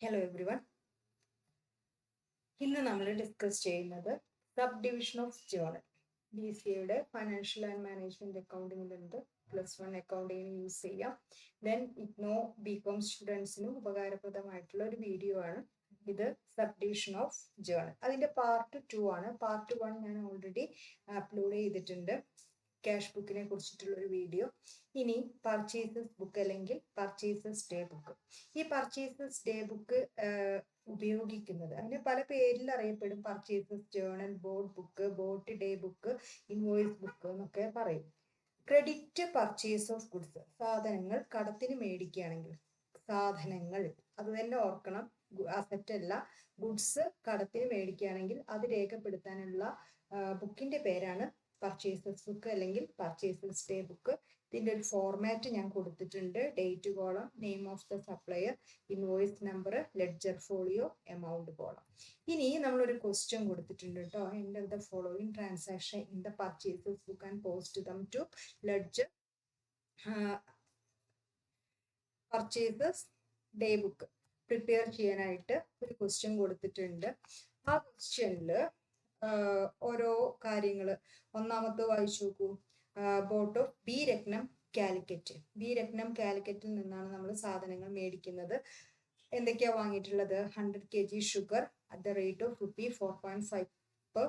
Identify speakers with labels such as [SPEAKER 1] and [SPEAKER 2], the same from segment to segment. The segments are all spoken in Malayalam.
[SPEAKER 1] Hello everyone. ഇന്ന് നമ്മൾ ഡിസ്കസ് ചെയ്യുന്നത് sub division of journal. BCA financial and management അക്കൗണ്ടിങ്ങിലുണ്ട്. +1 അക്കൗണ്ടിങ്ങിന് യൂസ് ചെയ്യാം. ദെൻ ഇഗ്നോ ബികോം സ്റ്റുഡൻസിനും ഉപകാരപ്രദമായിട്ടുള്ള ഒരു വീഡിയോ ആണ് ഇത്. സബ് ഡിവിഷൻ ഓഫ് ജേണൽ അതിന്റെ പാർട്ട് 2 ആണ്. പാർട്ട് 1 ഞാൻ ഓൾറെഡി അപ്ലോഡ് ചെയ്തിട്ടുണ്ട്, ക്യാഷ് ബുക്കിനെ കുറിച്ചിട്ടുള്ള ഒരു വീഡിയോ. ഇനി പർച്ചേസസ് ബുക്ക് അല്ലെങ്കിൽ പർച്ചേസസ് ഡേ ബുക്ക്. ഈ പർച്ചേസസ് ഡേ ബുക്ക് ഉപയോഗിക്കുന്നത് അതിന് പല പേരിൽ അറിയപ്പെടും. Purchases journal, board book, bought day book, invoice book എന്നൊക്കെ പറയും. ക്രെഡിറ്റ് പർച്ചേസ് ഓഫ് ഗുഡ്സ്, സാധനങ്ങൾ കടത്തിന് മേടിക്കുകയാണെങ്കിൽ, സാധനങ്ങൾ അത് തന്നെ ഓർക്കണം, അസറ്റ് അല്ല. ഗുഡ്സ് കടത്തിന് മേടിക്കുകയാണെങ്കിൽ അത് രേഖപ്പെടുത്താനുള്ള ബുക്കിന്റെ പേരാണ് പർച്ചേസസ് ബുക്ക് അല്ലെങ്കിൽ പർച്ചേസസ് ഡേ ബുക്ക്. ഇതിന്റെ ഒരു ഫോർമാറ്റ് ഞാൻ കൊടുത്തിട്ടുണ്ട്. Date column, name of the supplier, invoice number, ledger folio, amount column. ഇനി നമ്മളൊരു ക്വസ്റ്റ്യൻ കൊടുത്തിട്ടുണ്ട് കേട്ടോ. Enter the following transaction in the purchases book and post them to ledger purchases day book. Prepare ചെയ്യാനായിട്ട് ഒരു ക്വസ്റ്റ്യൻ കൊടുത്തിട്ടുണ്ട്. ആ ക്വസ്റ്റ്യനിൽ ഓരോ കാര്യങ്ങൾ ഒന്നാമത്തെ വായിച്ചു നോക്കൂ. ബോട്ട് ഓഫ് ബി രത്നം കാലിക്കറ്റ്. ബി രത്നം കാലിക്കറ്റിൽ നിന്നാണ് നമ്മൾ സാധനങ്ങൾ മേടിക്കുന്നത്. എന്തൊക്കെയാ വാങ്ങിയിട്ടുള്ളത്? 100 kg sugar at the rate of ₹4.5 per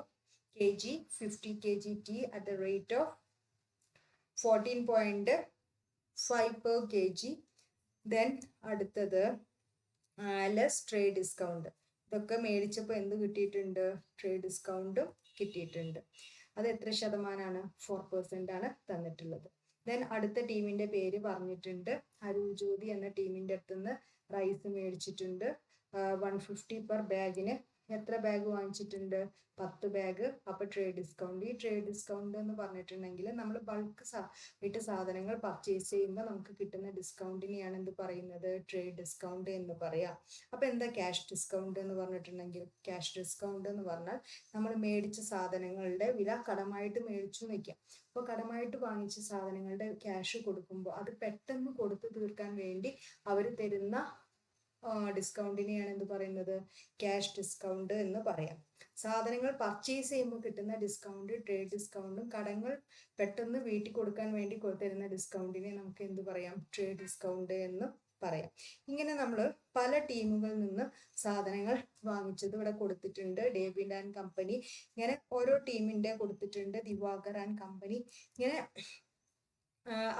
[SPEAKER 1] kg, 50 kg tea at the rate of 14.5 per kg. Then അടുത്തത് ലെസ് ട്രേഡ് ഡിസ്കൗണ്ട്. ഇതൊക്കെ മേടിച്ചപ്പോൾ എന്ത് കിട്ടിയിട്ടുണ്ട്? ട്രേഡ് ഡിസ്കൗണ്ടും കിട്ടിയിട്ടുണ്ട്. അത് എത്ര ശതമാനമാണ്? 4% ആണ് തന്നിട്ടുള്ളത്. ദെൻ അടുത്ത ടീമിന്റെ പേര് പറഞ്ഞിട്ടുണ്ട്. അരുൾ ജ്യോതി എന്ന ടീമിന്റെ അടുത്ത് നിന്ന് റൈസ് മേടിച്ചിട്ടുണ്ട്. 150 പെർ ബാഗിന് എത്ര ബാഗ് വാങ്ങിച്ചിട്ടുണ്ട്? 10 ബാഗ്. അപ്പൊ ട്രേഡ് ഡിസ്കൗണ്ട്. ഈ ട്രേഡ് ഡിസ്കൗണ്ട് എന്ന് പറഞ്ഞിട്ടുണ്ടെങ്കിൽ നമ്മൾ ബൾക്ക് ആയിട്ട് സാധനങ്ങൾ പർച്ചേസ് ചെയ്യുമ്പോൾ നമുക്ക് കിട്ടുന്ന ഡിസ്കൗണ്ടിനെയാണ് എന്ത് പറയുന്നത്? ട്രേഡ് ഡിസ്കൗണ്ട് എന്ന് പറയാം. അപ്പൊ എന്താ ക്യാഷ് ഡിസ്കൗണ്ട് എന്ന് പറഞ്ഞിട്ടുണ്ടെങ്കിൽ? ക്യാഷ് ഡിസ്കൗണ്ട് എന്ന് പറഞ്ഞാൽ നമ്മൾ മേടിച്ച സാധനങ്ങളുടെ വില കടമായിട്ട് മേടിച്ചു നിൽക്കാം. അപ്പോൾ കടമായിട്ട് വാങ്ങിച്ച സാധനങ്ങളുടെ ക്യാഷ് കൊടുക്കുമ്പോൾ അത് പെട്ടെന്ന് കൊടുത്തു തീർക്കാൻ വേണ്ടി അവർ തരുന്ന ഡിസ്കൗണ്ടിനെയാണ് എന്ത് പറയുന്നത്? ക്യാഷ് ഡിസ്കൗണ്ട് എന്ന് പറയാം. സാധനങ്ങൾ പർച്ചേസ് ചെയ്യുമ്പോൾ കിട്ടുന്ന ഡിസ്കൗണ്ട് ട്രേഡ് ഡിസ്കൗണ്ടും, കടങ്ങൾ പെട്ടെന്ന് വീട്ടിൽ കൊടുക്കാൻ വേണ്ടി തരുന്ന ഡിസ്കൗണ്ടിനെ നമുക്ക് എന്ത് പറയാം? ട്രേഡ് ഡിസ്കൗണ്ട് എന്ന് പറയാം. ഇങ്ങനെ നമ്മൾ പല ടീമുകളിൽ നിന്ന് സാധനങ്ങൾ വാങ്ങിച്ചത് ഇവിടെ കൊടുത്തിട്ടുണ്ട്. ഡേവിഡ് ആൻഡ് കമ്പനി, ഇങ്ങനെ ഓരോ ടീമിന്റെ കൊടുത്തിട്ടുണ്ട്. ദിവാകർ ആൻഡ് കമ്പനി, ഇങ്ങനെ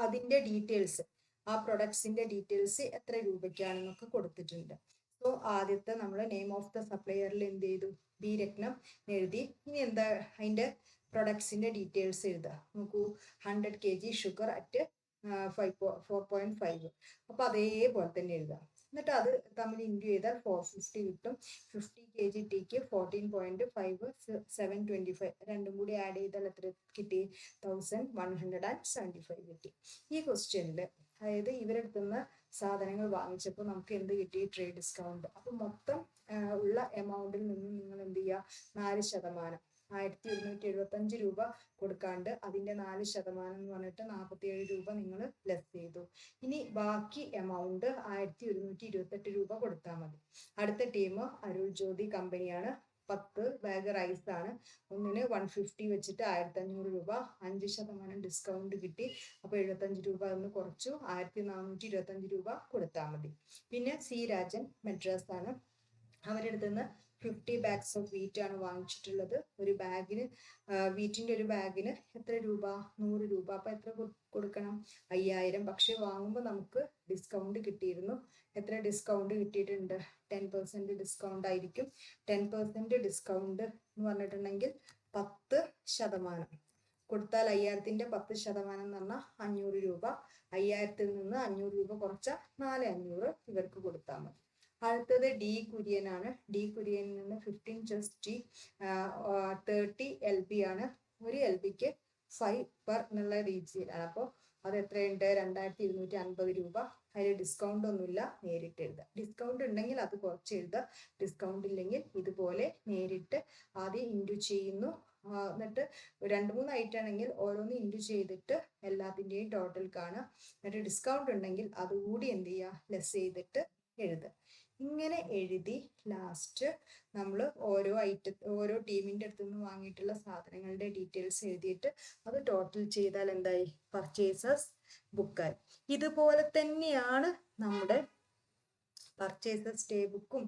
[SPEAKER 1] അതിന്റെ ഡീറ്റെയിൽസ്, ആ പ്രൊഡക്ട്സിന്റെ ഡീറ്റെയിൽസ് എത്ര രൂപയ്ക്കാണെന്നൊക്കെ കൊടുത്തിട്ടുണ്ട്. സോ ആദ്യത്തെ നമ്മൾ നെയിം ഓഫ് ദ സപ്ലയറിൽ എന്ത് ചെയ്തു? ബി രത്നം എഴുതി. ഇനി എന്താ അതിന്റെ പ്രൊഡക്ട്സിന്റെ ഡീറ്റെയിൽസ് എഴുതുക. നോക്കൂ, 100 kg ഷുഗർ അറ്റ് 4.5. അപ്പൊ അതേപോലെ തന്നെ എഴുതാം. എന്നിട്ട് അത് തമ്മിൽ ഇൻറ്റു ചെയ്താൽ 450 കിട്ടും. 50 kg ടീക്ക് 14.5, 725 രണ്ടും കൂടി ആഡ് ചെയ്താൽ എത്ര കിട്ടി? 1175 കിട്ടി. ഈ ക്വസ്റ്റ്യനിൽ അതായത് ഇവരെടുത്തുന്ന സാധനങ്ങൾ വാങ്ങിച്ചപ്പോൾ നമുക്ക് എന്ത് കിട്ടി? Trade discount. അപ്പൊ മൊത്തം ഉള്ള എമൗണ്ടിൽ നിന്ന് നിങ്ങൾ എന്ത് ചെയ്യുക? 4%, 1275 രൂപ കൊടുക്കാണ്ട് അതിന്റെ 4% എന്ന് പറഞ്ഞിട്ട് 47 രൂപ നിങ്ങൾ ലെസ് ചെയ്തു. ഇനി ബാക്കി എമൗണ്ട് 1128 രൂപ കൊടുത്താൽ മതി. അടുത്ത ടീം അരുൾ ജ്യോതി കമ്പനിയാണ്. 10 ബാഗ് റൈസ് ആണ്. ഒന്നിന് 150 വെച്ചിട്ട് 1500 രൂപ. 5% ഡിസ്കൗണ്ട് കിട്ടി. അപ്പൊ 75 രൂപ എന്ന് കുറച്ചു. 1425 രൂപ കൊടുത്താൽ മതി. പിന്നെ സി രാജൻ മെഡ്രാസ് ആണ്. അവരുടെ നിന്ന് 50 ബാഗ്സ് ഓഫ് വീറ്റ് ആണ് വാങ്ങിച്ചിട്ടുള്ളത്. ഒരു ബാഗിന് വീറ്റിന്റെ ഒരു ബാഗിന് എത്ര രൂപ? 100 രൂപ. അപ്പൊ എത്ര കൊടുക്കണം? 5000. പക്ഷെ വാങ്ങുമ്പോൾ നമുക്ക് ഡിസ്കൗണ്ട് കിട്ടിയിരുന്നു. എത്ര ഡിസ്കൗണ്ട് കിട്ടിയിട്ടുണ്ട്? 10% ഡിസ്കൗണ്ട് ആയിരിക്കും. 10% ഡിസ്കൗണ്ട് എന്ന് പറഞ്ഞിട്ടുണ്ടെങ്കിൽ 10% കൊടുത്താൽ 5000ന്റെ 10% എന്ന് പറഞ്ഞാൽ 500 രൂപ. 5000ത്തിൽ നിന്ന് 500 രൂപ കുറച്ച 4500 ഇവർക്ക് കൊടുത്താൽ മതി. അടുത്തത് ഡി കുര്യൻ ആണ്. ഡി കുര്യനിൽ നിന്ന് 15 ചെസ് ടി 30 LB ആണ്. ഒരു LBക്ക് 5 പെർ എന്നുള്ള രീതിയിലാണ്. അപ്പോൾ അത് എത്രയുണ്ട്? 2250 രൂപ. അതിൽ ഡിസ്കൗണ്ട് ഒന്നുമില്ല, നേരിട്ട് എഴുതുക. ഡിസ്കൗണ്ട് ഉണ്ടെങ്കിൽ അത് കുറച്ച് എഴുതുക. ഡിസ്കൗണ്ട് ഇല്ലെങ്കിൽ ഇതുപോലെ നേരിട്ട് ആദ്യം ഇൻറ്റു ചെയ്യുന്നു. എന്നിട്ട് 2-3 ഐറ്റം ആണെങ്കിൽ ഓരോന്ന് ഇൻറ്റു ചെയ്തിട്ട് എല്ലാത്തിൻ്റെയും ടോട്ടൽ കാണുക. എന്നിട്ട് ഡിസ്കൗണ്ട് ഉണ്ടെങ്കിൽ അതുകൂടി എന്ത് ചെയ്യുക? ലെസ് ചെയ്തിട്ട് എഴുതുക. ഇങ്ങനെ എഴുതി ലാസ്റ്റ് നമ്മൾ ഓരോ ടീമിൻ്റെ അടുത്ത് നിന്ന് വാങ്ങിയിട്ടുള്ള സാധനങ്ങളുടെ ഡീറ്റെയിൽസ് എഴുതിയിട്ട് അത് ടോട്ടൽ ചെയ്താൽ എന്തായി? പർച്ചേസസ് ബുക്കായി. ഇതുപോലെ തന്നെയാണ് നമ്മുടെ പർച്ചേസസ് ഡേ ബുക്കും,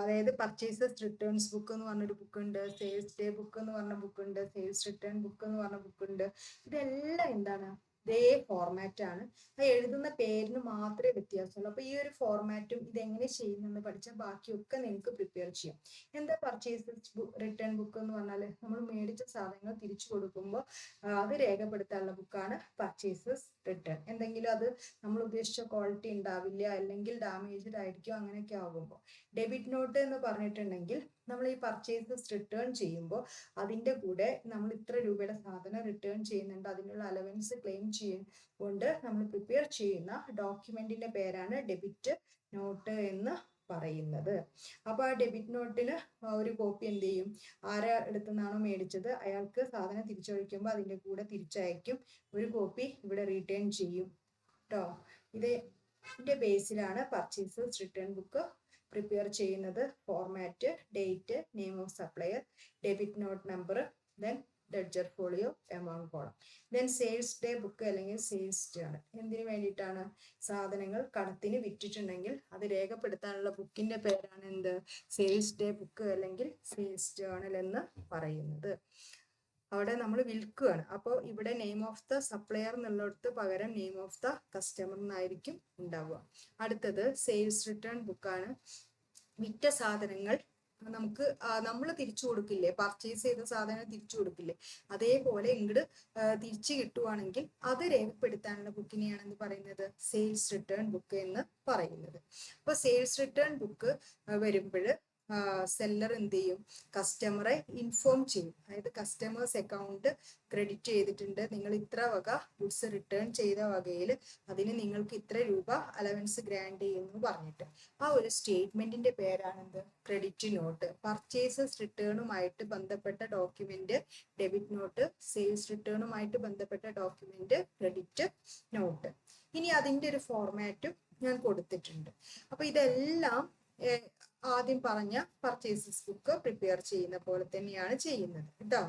[SPEAKER 1] അതായത് പർച്ചേസസ് റിട്ടേൺസ് ബുക്ക് എന്ന് പറഞ്ഞൊരു ബുക്കുണ്ട്, സെയിൽസ് ഡേ ബുക്ക് എന്ന് പറഞ്ഞ ബുക്കുണ്ട്, സെയിൽസ് റിട്ടേൺ ബുക്ക് എന്ന് പറഞ്ഞ ബുക്കുണ്ട്. ഇതെല്ലാം എന്താണ്? ഇതേ ഫോർമാറ്റ് ആണ്. എഴുതുന്ന പേരിന് മാത്രമേ വ്യത്യാസമുള്ളൂ. അപ്പൊ ഈ ഒരു ഫോർമാറ്റും ഇതെങ്ങനെ ചെയ്യുന്നെന്ന് പഠിച്ചാൽ ബാക്കിയൊക്കെ നിങ്ങൾക്ക് പ്രിപ്പയർ ചെയ്യാം. എന്താ പർച്ചേസസ് റിട്ടേൺ ബുക്ക് എന്ന് പറഞ്ഞാൽ നമ്മൾ മേടിച്ച സാധനങ്ങൾ തിരിച്ചു കൊടുക്കുമ്പോൾ അത് രേഖപ്പെടുത്താനുള്ള ബുക്കാണ് പർച്ചേസസ് റിട്ടേൺ. എന്തെങ്കിലും അത് നമ്മൾ ഉദ്ദേശിച്ച ക്വാളിറ്റി ഉണ്ടാവില്ല, അല്ലെങ്കിൽ ഡാമേജ്ഡ് ആയിരിക്കും, അങ്ങനെയൊക്കെ ആകുമ്പോൾ. ഡെബിറ്റ് നോട്ട് എന്ന് പറഞ്ഞിട്ടുണ്ടെങ്കിൽ നമ്മൾ ഈ പർച്ചേസസ് റിട്ടേൺ ചെയ്യുമ്പോൾ അതിൻ്റെ കൂടെ നമ്മൾ ഇത്ര രൂപയുടെ സാധനം റിട്ടേൺ ചെയ്യുന്നുണ്ട്, അതിനുള്ള അലവൻസ് ക്ലെയിം കൊണ്ട് നമ്മൾ പ്രിപ്പയർ ചെയ്യുന്ന ഡോക്യുമെന്റിന്റെ പേരാണ് ഡെബിറ്റ് നോട്ട് എന്ന് പറയുന്നത്. അപ്പൊ ആ ഡെബിറ്റ് നോട്ടിന് ഒരു കോപ്പി എന്ത് ചെയ്യും? ആരെ അടുത്തുനിന്നാണോ മേടിച്ചത് അയാൾക്ക് സാധനം തിരിച്ചയക്കുമ്പോൾ അതിൻ്റെ കൂടെ തിരിച്ചയക്കും. ഒരു കോപ്പി ഇവിടെ റിട്ടേൺ ചെയ്യും കേട്ടോ. ഇതിന്റെ ബേസിലാണ് പർച്ചേസസ് റിട്ടേൺ ബുക്ക് പ്രിപ്പയർ ചെയ്യുന്നത്. Format, date, name of supplier, debit not number, then ledger folio, amount column. Then sales day book അല്ലെങ്കിൽ സെയിൽസ് ജേണൽ. എന്തിനു വേണ്ടിയിട്ടാണ്? സാധനങ്ങൾ കടത്തിന് വിറ്റിട്ടുണ്ടെങ്കിൽ അത് രേഖപ്പെടുത്താനുള്ള ബുക്കിന്റെ പേരാണ് എന്ത്? സെയിൽസ് ഡേ ബുക്ക് അല്ലെങ്കിൽ സെയിൽസ് ജേണൽ എന്ന് പറയുന്നത്. അവിടെ നമ്മൾ വിൽക്കുകയാണ്. അപ്പോൾ ഇവിടെ നെയിം ഓഫ് ദ സപ്ലയർ എന്നുള്ളിടത്ത് പകരം നെയിം ഓഫ് ദ കസ്റ്റമർ എന്നായിരിക്കും ഉണ്ടാവുക. അടുത്തത് സെയിൽസ് റിട്ടേൺ ബുക്കാണ്. വിറ്റ സാധനങ്ങൾ നമുക്ക് നമ്മൾ തിരിച്ചു കൊടുക്കില്ലേ? പർച്ചേസ് ചെയ്ത സാധനം തിരിച്ചു കൊടുക്കില്ലേ? അതേപോലെ ഇങ്ങോട്ട് തിരിച്ചു കിട്ടുവാണെങ്കിൽ അത് രേഖപ്പെടുത്താനുള്ള ബുക്കിനെയാണ് എന്ന് പറയുന്നത് സെയിൽസ് റിട്ടേൺ ബുക്ക് എന്ന് പറയുന്നത്. അപ്പൊ സെയിൽസ് റിട്ടേൺ ബുക്ക് വരുമ്പോൾ സെല്ലർ എന്ത് ചെയ്യും? കസ്റ്റമറെ ഇൻഫോം ചെയ്യും. അതായത് കസ്റ്റമേഴ്സ് അക്കൗണ്ട് ക്രെഡിറ്റ് ചെയ്തിട്ടുണ്ട്, നിങ്ങൾ ഇത്ര വക ഗുഡ്സ് റിട്ടേൺ ചെയ്ത വകയിൽ അതിന് നിങ്ങൾക്ക് ഇത്ര രൂപ അലവൻസ് ഗ്രാൻഡ് ചെയ്യുന്നു പറഞ്ഞിട്ട് ആ ഒരു സ്റ്റേറ്റ്മെന്റിന്റെ പേരാണ് എന്ത്? Credit note. പർച്ചേസസ് റിട്ടേണുമായിട്ട് ബന്ധപ്പെട്ട ഡോക്യുമെന്റ് ഡെബിറ്റ് നോട്ട്, സെയിൽസ് റിട്ടേണുമായിട്ട് ബന്ധപ്പെട്ട ഡോക്യുമെന്റ് ക്രെഡിറ്റ് നോട്ട്. ഇനി അതിന്റെ ഒരു ഫോർമാറ്റും ഞാൻ കൊടുത്തിട്ടുണ്ട്. അപ്പൊ ഇതെല്ലാം ആദ്യം പറഞ്ഞ പർച്ചേസസ് ബുക്ക് പ്രിപ്പയർ ചെയ്യുന്ന പോലെ തന്നെയാണ് ചെയ്യുന്നത് കേട്ടോ.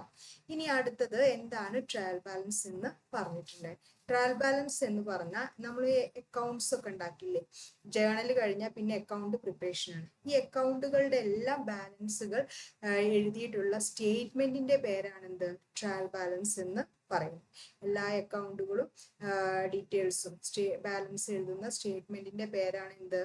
[SPEAKER 1] ഇനി അടുത്തത് എന്താണ് ട്രയൽ ബാലൻസ് എന്ന് പറഞ്ഞിട്ടുണ്ട്. ട്രയൽ ബാലൻസ് എന്ന് പറഞ്ഞാൽ നമ്മൾ അക്കൗണ്ട്സ് ഒക്കെ ഉണ്ടാക്കില്ലേ? ജേണൽ കഴിഞ്ഞാൽ പിന്നെ അക്കൗണ്ട് പ്രിപ്പറേഷൻ ആണ്. ഈ അക്കൗണ്ടുകളുടെ എല്ലാ ബാലൻസുകൾ എഴുതിയിട്ടുള്ള സ്റ്റേറ്റ്മെന്റിന്റെ പേരാണ് എന്ത്? ട്രയൽ ബാലൻസ് എന്ന് പറയും. എല്ലാ അക്കൗണ്ടുകളും ഡീറ്റെയിൽസും ബാലൻസ് എഴുതുന്ന സ്റ്റേറ്റ്മെന്റിന്റെ പേരാണ് എന്ത്?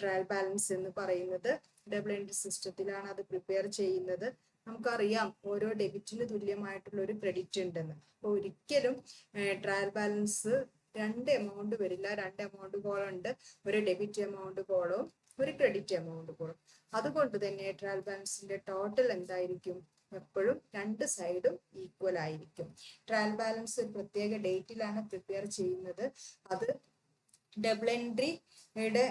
[SPEAKER 1] ട്രയൽ ബാലൻസ് എന്ന് പറയുന്നത്. ഡബിൾ എൻട്രി സിസ്റ്റത്തിലാണ് അത് പ്രിപ്പയർ ചെയ്യുന്നത്. നമുക്കറിയാം ഓരോ ഡെബിറ്റിന് തുല്യമായിട്ടുള്ള ഒരു ക്രെഡിറ്റ് ഉണ്ടെന്ന്. അപ്പോൾ ഒരിക്കലും ട്രയൽ ബാലൻസ് രണ്ട് എമൗണ്ട് വരില്ല. രണ്ട് എമൗണ്ട് കോളം ഉണ്ട്, ഒരു ഡെബിറ്റ് എമൗണ്ട് കോളവും ഒരു ക്രെഡിറ്റ് എമൗണ്ട് കോളം. അതുകൊണ്ട് തന്നെ ട്രയൽ ബാലൻസിന്റെ ടോട്ടൽ എന്തായിരിക്കും? എപ്പോഴും രണ്ട് സൈഡും ഈക്വൽ ആയിരിക്കും. ട്രയൽ ബാലൻസ് ഒരു പ്രത്യേക ഡേറ്റിലാണ് പ്രിപ്പയർ ചെയ്യുന്നത്. അത് ഡബിൾ എൻട്രിയുടെ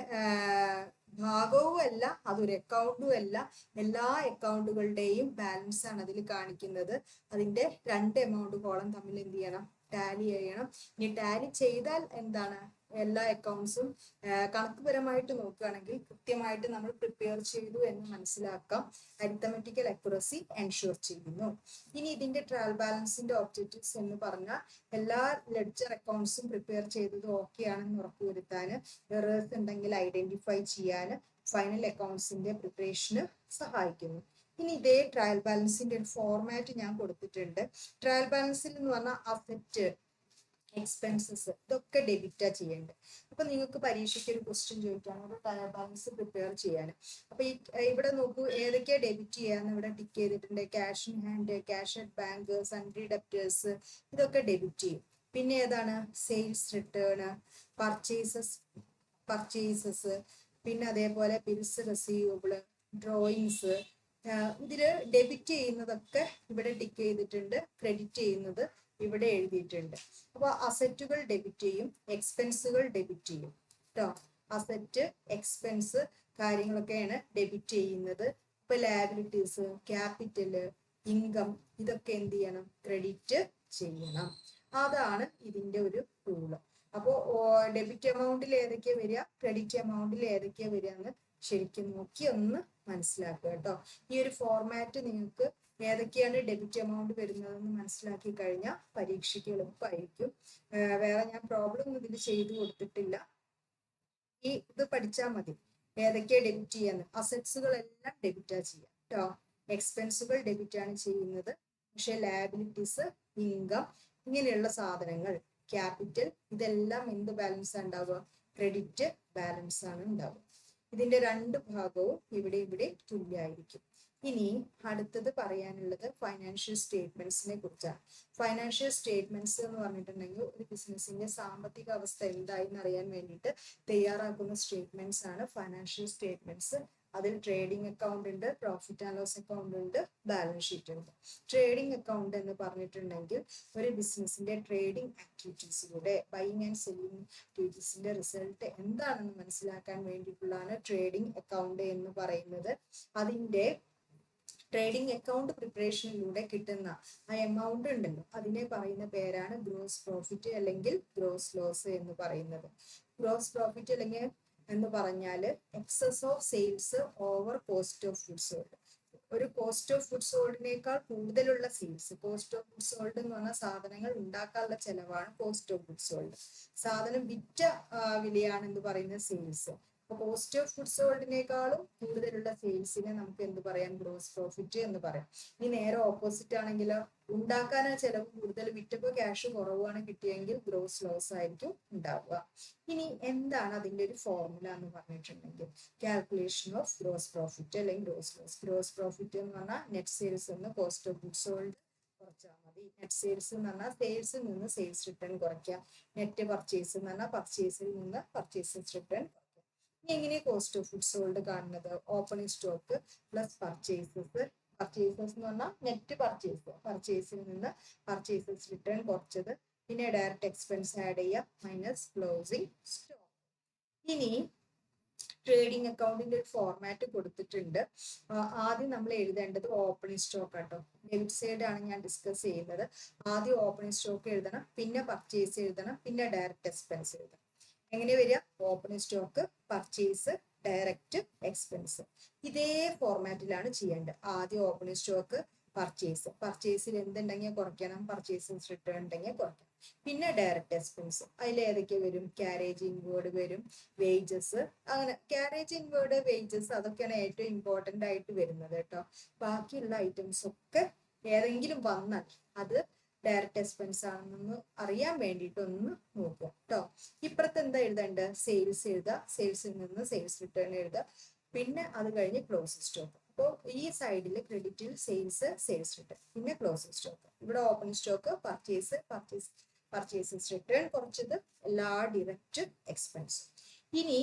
[SPEAKER 1] ഭാഗവും അല്ല, അതൊരു അക്കൗണ്ടും അല്ല. എല്ലാ അക്കൗണ്ടുകളുടെയും ബാലൻസ് ആണ് അതിൽ കാണിക്കുന്നത്. അതിന്റെ രണ്ട് എമൗണ്ട് കോളം തമ്മിൽ എന്ത് ചെയ്യണം? ടാലി ചെയ്യണം. ഇനി ടാലി ചെയ്താൽ എന്താണ്? എല്ലാ അക്കൗണ്ട്സും കണക്കുപരമായിട്ട് നോക്കുകയാണെങ്കിൽ കൃത്യമായിട്ട് നമ്മൾ പ്രിപ്പയർ ചെയ്തു എന്ന് മനസ്സിലാക്കാം. അരിത്തമെറ്റിക്കൽ അക്യുറസി എൻഷുർ ചെയ്യുന്നു. ഇനി ഇതിന്റെ ട്രയൽ ബാലൻസിന്റെ ഒബ്ജക്റ്റീവ്സ് എന്ന് പറഞ്ഞാൽ എല്ലാ ലെഡ്ജർ അക്കൗണ്ട്സും പ്രിപ്പയർ ചെയ്തത് ഓക്കെ ആണെന്ന് ഉറപ്പുവരുത്താൻ, എറേഴ്സ് ഉണ്ടെങ്കിൽ ഐഡന്റിഫൈ ചെയ്യാൻ ഫൈനൽ അക്കൗണ്ട്സിന്റെ പ്രിപ്പറേഷന് സഹായിക്കുന്നു. ഇനി ഇതേ ട്രയൽ ബാലൻസിന്റെ ഒരു ഫോർമാറ്റ് ഞാൻ കൊടുത്തിട്ടുണ്ട്. ട്രയൽ ബാലൻസിൽ എന്ന് പറഞ്ഞാൽ അസറ്റ്, എക്സ്പെൻസസ് ഇതൊക്കെ ഡെബിറ്റാ ചെയ്യേണ്ടത്. അപ്പൊ നിങ്ങൾക്ക് പരീക്ഷയ്ക്ക് ഒരു ക്വസ്റ്റ്യൻ ചോദിക്കാണ് ഒരു ട്രയൽ ബാലൻസ് പ്രിപ്പയർ ചെയ്യാൻ. അപ്പൊ ഇവിടെ നോക്കൂ, ഏതൊക്കെയാ ഡെബിറ്റ് ചെയ്യാന്ന് ഇവിടെ ടിക്ക് ചെയ്തിട്ടുണ്ട്. Cash in hand, cash at bank, sundry debtors ഇതൊക്കെ ഡെബിറ്റ് ചെയ്യും. പിന്നെ ഏതാണ്? സെയിൽസ് റിട്ടേൺ, പർച്ചേസസ്, പിന്നെ അതേപോലെ ബിൽസ് റെസീവബിള്, ഡ്രോയിങ്സ്. ഇതില് ഡെബിറ്റ് ചെയ്യുന്നതൊക്കെ ഇവിടെ ടിക്ക് ചെയ്തിട്ടുണ്ട്, ക്രെഡിറ്റ് ചെയ്യുന്നത് ഇവിടെ എഴുതിയിട്ടുണ്ട്. അപ്പൊ അസറ്റുകൾ ഡെബിറ്റ് ചെയ്യും, എക്സ്പെൻസുകൾ ഡെബിറ്റ് ചെയ്യും കേട്ടോ. അസറ്റ്, എക്സ്പെൻസ് കാര്യങ്ങളൊക്കെയാണ് ഡെബിറ്റ് ചെയ്യുന്നത്. ഇപ്പൊ ലയബിലിറ്റീസ്, ക്യാപിറ്റല്, ഇൻകം ഇതൊക്കെ എന്ത് ചെയ്യണം? ക്രെഡിറ്റ് ചെയ്യണം. അതാണ് ഇതിന്റെ ഒരു റൂള്. അപ്പോൾ ഡെബിറ്റ് എമൗണ്ടിൽ ഏതൊക്കെയാ വരിക, ക്രെഡിറ്റ് എമൗണ്ടിൽ ഏതൊക്കെയാ വരിക എന്ന് ശരിക്കും നോക്കി ഒന്ന് മനസ്സിലാക്കുക കേട്ടോ. ഈ ഒരു ഫോർമാറ്റ് നിങ്ങൾക്ക് ഏതൊക്കെയാണ് ഡെബിറ്റ് എമൗണ്ട് വരുന്നതെന്ന് മനസ്സിലാക്കി കഴിഞ്ഞാൽ പരീക്ഷയ്ക്ക് എളുപ്പമായിരിക്കും. വേറെ ഞാൻ പ്രോബ്ലം ഒന്നും ഇതിൽ ചെയ്തു കൊടുത്തിട്ടില്ല. ഇത് പഠിച്ചാൽ മതി. ഏതൊക്കെയാ ഡെബിറ്റ് ചെയ്യാന്ന്. അസറ്റ്സുകളെല്ലാം ഡെബിറ്റാ ചെയ്യാം കേട്ടോ. എക്സ്പെൻസുകൾ ഡെബിറ്റ് ആണ് ചെയ്യുന്നത്. പക്ഷെ ലയബിലിറ്റീസ്, ഇൻകം, ഇങ്ങനെയുള്ള സാധനങ്ങൾ, ക്യാപിറ്റൽ, ഇതെല്ലാം എന്ത് ബാലൻസ് ഉണ്ടാവുക? ക്രെഡിറ്റ് ബാലൻസ് ആണ് ഉണ്ടാവുക. ഇതിന്റെ രണ്ട് ഭാഗവും ഇവിടെ തുല്യമായിരിക്കും. ഇനി അടുത്തത് പറയാനുള്ളത് ഫൈനാൻഷ്യൽ സ്റ്റേറ്റ്മെന്റ്സിനെ കുറിച്ചാണ്. ഫൈനാൻഷ്യൽ സ്റ്റേറ്റ്മെന്റ്സ് എന്ന് പറഞ്ഞിട്ടുണ്ടെങ്കിൽ ഒരു ബിസിനസിന്റെ സാമ്പത്തിക അവസ്ഥ എന്തായെന്ന് അറിയാൻ വേണ്ടിയിട്ട് തയ്യാറാക്കുന്ന സ്റ്റേറ്റ്മെന്റ്സ് ആണ് ഫൈനാൻഷ്യൽ സ്റ്റേറ്റ്മെന്റ്സ്. അതിൽ ട്രേഡിംഗ് അക്കൗണ്ട് ഉണ്ട്, പ്രോഫിറ്റ് ആൻഡ് ലോസ് അക്കൗണ്ട് ഉണ്ട്, ബാലൻസ് ഷീറ്റ് ഉണ്ട്. ട്രേഡിംഗ് അക്കൗണ്ട് എന്ന് പറഞ്ഞിട്ടുണ്ടെങ്കിൽ ഒരു ബിസിനസിന്റെ ട്രേഡിംഗ് ആക്ടിവിറ്റീസിലൂടെ ബൈയിങ് ആൻഡ് സെല്ലിംഗ് ആക്ടിവിറ്റീസിന്റെ റിസൾട്ട് എന്താണെന്ന് മനസ്സിലാക്കാൻ വേണ്ടിയിട്ടുള്ളതാണ് ട്രേഡിംഗ് അക്കൗണ്ട് എന്ന് പറയുന്നത്. അതിന്റെ ട്രേഡിംഗ് അക്കൗണ്ട് പ്രിപ്പറേഷനിലൂടെ കിട്ടുന്ന ആ എമൗണ്ട് ഉണ്ടല്ലോ, അതിനെ പറയുന്ന പേരാണ് ഗ്രോസ് പ്രോഫിറ്റ് അല്ലെങ്കിൽ ഗ്രോസ് ലോസ് എന്ന് പറയുന്നത്. ഗ്രോസ് പ്രോഫിറ്റ് അല്ലെങ്കിൽ എന്ന് പറഞ്ഞാല് excess of sales over cost of goods sold. ഒരു കോസ്റ്റ് ഓഫ് ഗുഡ്സ് സോൾഡിനേക്കാൾ കൂടുതലുള്ള sales. Cost of goods sold എന്ന് പറഞ്ഞാൽ സാധനങ്ങൾ ഉണ്ടാക്കാനുള്ള ചെലവാണ് കോസ്റ്റ് ഓഫ് ഗുഡ്സ് സോൾഡ്. സാധനം വിറ്റ വിലയാണെന്ന് പറയുന്നത് സെയിൽസ്. അപ്പൊ കോസ്റ്റ് ഓഫ് ഗുഡ്സ് സോൾഡിനേക്കാളും കൂടുതലുള്ള സെയിൽസിനെ നമുക്ക് എന്ത് പറയാം? ഗ്രോസ് പ്രോഫിറ്റ് എന്ന് പറയാം. ഇനി നേരെ ഓപ്പോസിറ്റ് ആണെങ്കിലോ, ഉണ്ടാക്കാനാ ചെലവ് കൂടുതൽ, വിറ്റപ്പോ ക്യാഷ് കുറവാണ് കിട്ടിയെങ്കിൽ ഗ്രോസ് ലോസ് ആയിരിക്കും ഉണ്ടാവുക. ഇനി എന്താണ് അതിന്റെ ഒരു ഫോർമുല എന്ന് പറഞ്ഞിട്ടുണ്ടെങ്കിൽ കാൽക്കുലേഷൻ ഓഫ് ഗ്രോസ് പ്രോഫിറ്റ് അല്ലെങ്കിൽ ഗ്രോസ് ലോസ്. ഗ്രോസ് പ്രോഫിറ്റ് എന്ന് പറഞ്ഞാൽ നെറ്റ് സെയിൽസ് എന്ന് കോസ്റ്റ് ഓഫ് ഗുഡ്സ് സോൾഡ് കുറച്ചാൽ മതി. നെറ്റ് സെയിൽസ് എന്ന് പറഞ്ഞാൽ സെയിൽസിൽ നിന്ന് സെയിൽസ് റിട്ടേൺ കുറയ്ക്കുക. നെറ്റ് പർച്ചേസ് എന്ന് പറഞ്ഞാൽ പർച്ചേസിൽ നിന്ന് പർച്ചേസസ് റിട്ടേൺ. എങ്ങനെ കോസ്റ്റ് ഓഫ് ഗുഡ്സ് സോൾഡ് കാണുന്നത്? Opening stock plus purchases. Purchases എന്ന് പറഞ്ഞാൽ നെറ്റ് പർച്ചേസ്, പർച്ചേസിൽ നിന്ന് പർച്ചേസസ് റിട്ടേൺ കുറച്ചത്, പിന്നെ ഡയറക്റ്റ് എക്സ്പെൻസ് ആഡ് ചെയ്യുക മൈനസ് ക്ലോസിംഗ് സ്റ്റോക്ക്. ഇനി ട്രേഡിംഗ് അക്കൗണ്ടിന്റെ ഒരു ഫോർമാറ്റ് കൊടുത്തിട്ടുണ്ട്. ആദ്യം നമ്മൾ എഴുതേണ്ടത് ഓപ്പണിംഗ് സ്റ്റോക്ക് ആട്ടോ. ഡെബിറ്റ് സൈഡ് ആണ് ഞാൻ ഡിസ്കസ് ചെയ്യുന്നത്. ആദ്യം ഓപ്പണിംഗ് സ്റ്റോക്ക് എഴുതണം, പിന്നെ പർച്ചേസ് എഴുതണം, പിന്നെ ഡയറക്റ്റ് എക്സ്പെൻസ് എഴുതണം. എങ്ങനെ വരിക? Opening stock, purchase, direct expense. ഇതേ ഫോർമാറ്റിലാണ് ചെയ്യേണ്ടത്. ആദ്യം ഓപ്പണിംഗ് സ്റ്റോക്ക്, പർച്ചേസ്. പർച്ചേസിൽ എന്തുണ്ടെങ്കിൽ കുറയ്ക്കണം, പർച്ചേസസ് റിട്ടേൺ ഉണ്ടെങ്കിൽ കുറയ്ക്കണം. പിന്നെ ഡയറക്റ്റ് എക്സ്പെൻസ്. അതിൽ ഏതൊക്കെ വരും? ക്യാരേജ് ഇൻവേർഡ് വരും, വേജസ്. അങ്ങനെ ക്യാരേജ് ഇൻവേർഡ്, വേജസ് അതൊക്കെയാണ് ഏറ്റവും ഇമ്പോർട്ടന്റ് ആയിട്ട് വരുന്നത് കേട്ടോ. ബാക്കിയുള്ള ഐറ്റംസ് ഒക്കെ ഏതെങ്കിലും വന്നാൽ അത് ഡയറക്റ്റ് എക്സ്പെൻസ് ആണെന്ന് അറിയാൻ വേണ്ടിയിട്ട് ഒന്ന് നോക്കുക കേട്ടോ. ഇപ്പുറത്ത് എന്താ എഴുതേണ്ടത്? സെയിൽസ് എഴുതുക, സെയിൽസിൽ നിന്ന് സെയിൽസ് റിട്ടേൺ എഴുതുക, പിന്നെ അത് കഴിഞ്ഞ് ക്ലോസിംഗ് സ്റ്റോക്ക്. അപ്പോൾ ഈ സൈഡിൽ ക്രെഡിറ്റിൽ സെയിൽസ്, സെയിൽസ് റിട്ടേൺ, പിന്നെ ക്ലോസിംഗ് സ്റ്റോക്ക്. ഇവിടെ opening stock, purchase, purchases return കുറച്ചത്, എല്ലാ ഡയറക്റ്റ് എക്സ്പെൻസ്. ഇനി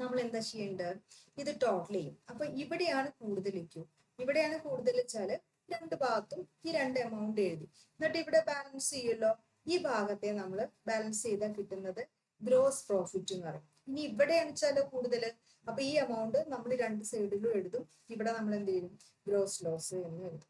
[SPEAKER 1] നമ്മൾ എന്താ ചെയ്യേണ്ടത്? ഇത് ടോട്ടൽ ചെയ്യും. അപ്പൊ ഇവിടെയാണ് കൂടുതൽ ഇരിക്കും. ഇവിടെയാണ് കൂടുതൽ വെച്ചാല് രണ്ട് ഭാഗത്തും ഈ രണ്ട് എമൗണ്ട് എഴുതി, എന്നിട്ട് ഇവിടെ ബാലൻസ് ചെയ്യുമല്ലോ. ഈ ഭാഗത്തെ നമ്മൾ ബാലൻസ് ചെയ്താൽ കിട്ടുന്നത് ഗ്രോസ് പ്രോഫിറ്റ് എന്ന് പറയും. ഇനി ഇവിടെയാണ് വെച്ചാലോ കൂടുതൽ, അപ്പൊ ഈ എമൗണ്ട് നമ്മൾ രണ്ട് സൈഡിലും എഴുതും. ഇവിടെ നമ്മൾ എന്ത് ചെയ്യും? ഗ്രോസ് ലോസ് എന്ന് എഴുതും.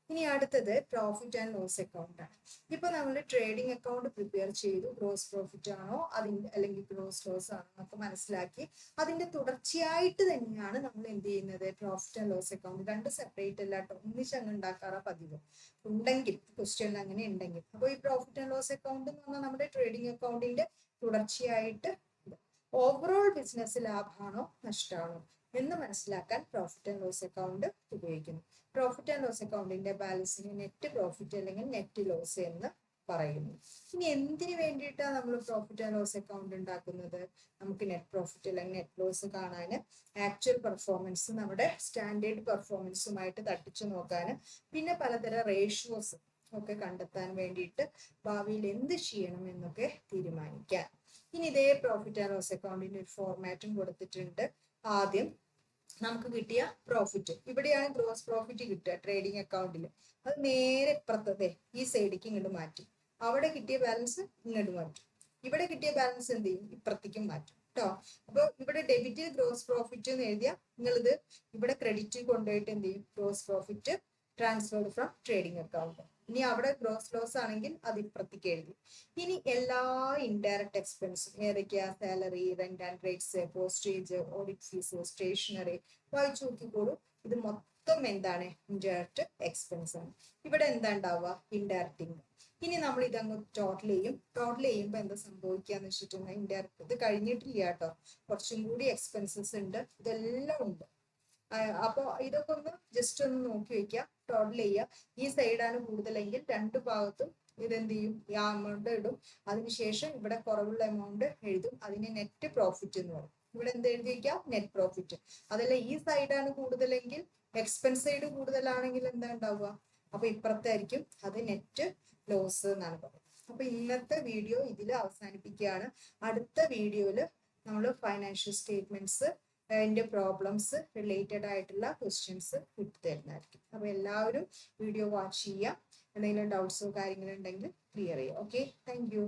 [SPEAKER 1] ഇനി അടുത്തത് പ്രോഫിറ്റ് ആൻഡ് ലോസ് അക്കൗണ്ട് ആണ്. ഇപ്പൊ നമ്മൾ ട്രേഡിംഗ് അക്കൗണ്ട് പ്രിപ്പയർ ചെയ്തു. ഗ്രോസ് പ്രോഫിറ്റ് ആണോ അതിന്റെ അല്ലെങ്കിൽ ഗ്രോസ് ലോസ് ആണോ എന്നൊക്കെ മനസ്സിലാക്കി അതിന്റെ തുടർച്ചയായിട്ട് തന്നെയാണ് നമ്മൾ എന്ത് ചെയ്യുന്നത്? Profit and loss account. രണ്ട് സെപ്പറേറ്റ് അല്ലാട്ടോ, ഒന്നിച്ചങ്ങ് ഉണ്ടാക്കാറ പതിവ് ഉണ്ടെങ്കിൽ, ക്വസ്റ്റ്യൻ അങ്ങനെ ഉണ്ടെങ്കിൽ. അപ്പോൾ ഈ പ്രോഫിറ്റ് ആൻഡ് ലോസ് അക്കൗണ്ട് എന്ന് പറഞ്ഞാൽ നമ്മുടെ ട്രേഡിംഗ് അക്കൗണ്ടിന്റെ തുടർച്ചയായിട്ട് ഓവറോൾ ബിസിനസ് ലാഭമാണോ നഷ്ടമാണോ എന്ന് മനസ്സിലാക്കാൻ പ്രോഫിറ്റ് ആൻഡ് ലോസ് അക്കൗണ്ട് ഉപയോഗിക്കുന്നു. പ്രോഫിറ്റ് ആൻഡ് ലോസ് അക്കൗണ്ടിന്റെ ബാലൻസിന് നെറ്റ് പ്രോഫിറ്റ് അല്ലെങ്കിൽ നെറ്റ് ലോസ് എന്ന് പറയുന്നു. ഇനി എന്തിനു വേണ്ടിയിട്ടാണ് നമ്മൾ പ്രോഫിറ്റ് ആൻഡ് ലോസ് അക്കൗണ്ട് ഉണ്ടാക്കുന്നത്? നമുക്ക് നെറ്റ് പ്രോഫിറ്റ് അല്ലെങ്കിൽ നെറ്റ് ലോസ് കാണാൻ, ആക്ച്വൽ പെർഫോമൻസ് നമ്മുടെ സ്റ്റാൻഡേർഡ് പെർഫോമൻസുമായിട്ട് തട്ടിച്ചു നോക്കാൻ, പിന്നെ പലതരം റേഷ്യോസ് ഒക്കെ കണ്ടെത്താൻ വേണ്ടിയിട്ട് ഭാവിയിൽ എന്ത് ചെയ്യണം എന്നൊക്കെ തീരുമാനിക്കാൻ. ഇനി ഇതേ പ്രോഫിറ്റ് ആൻഡ് ലോസ് അക്കൗണ്ടിന്റെ ഒരു ഫോർമാറ്റും കൊടുത്തിട്ടുണ്ട്. ആദ്യം നമുക്ക് കിട്ടിയ പ്രോഫിറ്റ്, ഇവിടെയാണ് ഗ്രോസ് പ്രോഫിറ്റ് കിട്ടുക ട്രേഡിംഗ് അക്കൗണ്ടിൽ. അത് നേരെ ഇപ്പുറത്തതെ ഈ സൈഡിലേക്ക് ഇങ്ങോട്ട് മാറ്റും. അവിടെ കിട്ടിയ ബാലൻസ് ഇങ്ങോട്ട് മാറ്റും. ഇവിടെ കിട്ടിയ ബാലൻസ് എന്ത് ചെയ്യും? ഇപ്പുറത്തേക്കും മാറ്റും കേട്ടോ. അപ്പൊ ഇവിടെ ഡെബിറ്റ് ഗ്രോസ് പ്രോഫിറ്റ് എന്ന് എഴുതിയാൽ നിങ്ങളിത് ഇവിടെ ക്രെഡിറ്റ് കൊണ്ടുപോയിട്ട് എന്ത് ചെയ്യും? Gross profit transferred from trading account. ഇനി അവിടെ ഗ്രോസ് ലോസ് ആണെങ്കിൽ അത് ഇപ്പുറത്തേക്ക് എഴുതി. ഇനി എല്ലാ ഇൻഡയറക്റ്റ് എക്സ്പെൻസും ഏതൊക്കെയാ? Salary, rent and rates, postage, audit fees, stationery, വായിച്ചു നോക്കിക്കോളൂ. ഇത് മൊത്തം എന്താണ്? ഇൻഡയറക്റ്റ് എക്സ്പെൻസ് ആണ്. ഇവിടെ എന്താ ഉണ്ടാവുക? Indirect income. ഇനി നമ്മൾ ഇതങ്ങ് ടോട്ടൽ ചെയ്യും. ടോട്ടൽ ചെയ്യുമ്പോൾ എന്താ സംഭവിക്കാന്ന് വെച്ചിട്ടുണ്ടെങ്കിൽ ഇൻഡയറക്റ്റ് ഇത് കഴിഞ്ഞിട്ടില്ല കേട്ടോ, കുറച്ചും കൂടി എക്സ്പെൻസസ് ഉണ്ട്, ഇതെല്ലാം ഉണ്ട്. അപ്പോൾ ഇതൊക്കെ ഒന്ന് ജസ്റ്റ് ഒന്ന് നോക്കി വെക്കുക, ടോട്ടൽ ചെയ്യുക. ഈ സൈഡാണ് കൂടുതലെങ്കിൽ രണ്ട് ഭാഗത്തും ഇതെന്ത് ചെയ്യും? ഈ എമൗണ്ട് ഇടും. അതിനുശേഷം ഇവിടെ കുറവുള്ള എമൗണ്ട് എഴുതും. അതിന് നെറ്റ് പ്രോഫിറ്റ് എന്ന് പറയും. ഇവിടെ എന്ത് എഴുതി വയ്ക്കാം? Net profit. അതല്ല ഈ സൈഡാണ് കൂടുതലെങ്കിൽ, എക്സ്പെൻസ് സൈഡ് കൂടുതലാണെങ്കിൽ എന്താ ഉണ്ടാവുക? അപ്പൊ ഇപ്പുറത്തായിരിക്കും അത് നെറ്റ് ലോസ് എന്നാണ് പറയുന്നത്. അപ്പൊ ഇന്നത്തെ വീഡിയോ ഇതിൽ അവസാനിപ്പിക്കുകയാണ്. അടുത്ത വീഡിയോയിൽ നമ്മൾ ഫൈനാൻഷ്യൽ സ്റ്റേറ്റ്മെന്റ്സ് അതിന്റെ പ്രോബ്ലംസ് റിലേറ്റഡ് ആയിട്ടുള്ള ക്വസ്റ്റ്യൻസ് ഇട്ട് തരുന്നതായിരിക്കും. അപ്പൊ എല്ലാവരും വീഡിയോ വാച്ച് ചെയ്യുക. എന്തെങ്കിലും ഡൗട്ട്സോ കാര്യങ്ങളോ ഉണ്ടെങ്കിൽ ക്ലിയർ ചെയ്യുക. Okay, thank you.